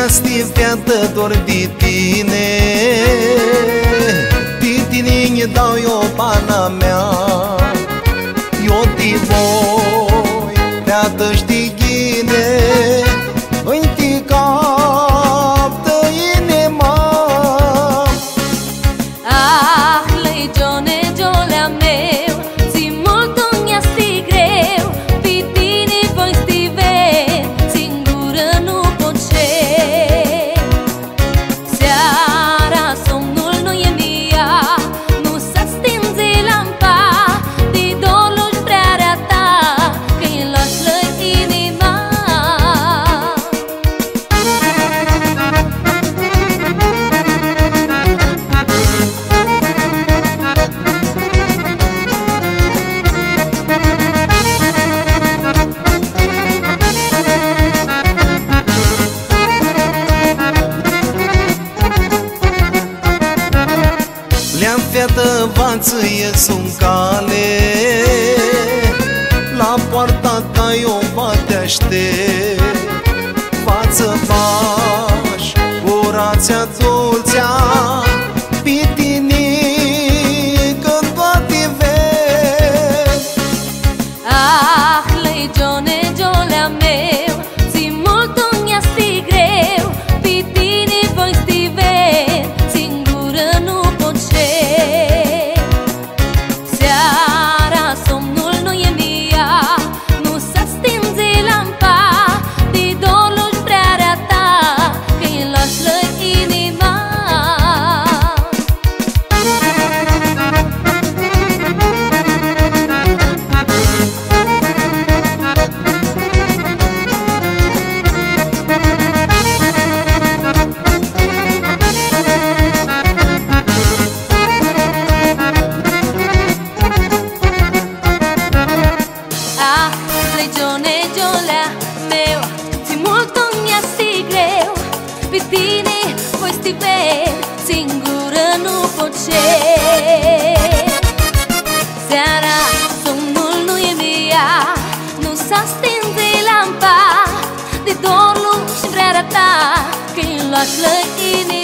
Mi-a viață doar de tine, de tine îi dau eu pana mea. Eu te voi te-atâși de ghine, îi te captă inima. Ah, legione, giolea meu, zi mult mi-a sti greu, pe tine voi stive, singură nu pot șe. Seara somnul nu e mia, nu s-a stinge lampa, de dorul prea ta, că-i lași la inima. Le-am fiată vață ies în cale, la poarta ta eu mă te aștept. Față pași, curația dulcea, pe tine când toate vezi. Ah, legione, giolea meu, zi mult mi-a sti greu, pe tine voi stive, singură nu pot șe. Seara somnul nu e mia, nu s-a stinge lampa, de dorul prea ta, că-i lași la inima. Ah, legione, giolea meu, zi mult mi-a sti greu, pe tine voi stive, singură nu pot șe. Seara somnul nu e mia, nu s-a stinge lampa, de dorul și vrea ta, că-i lași la inima.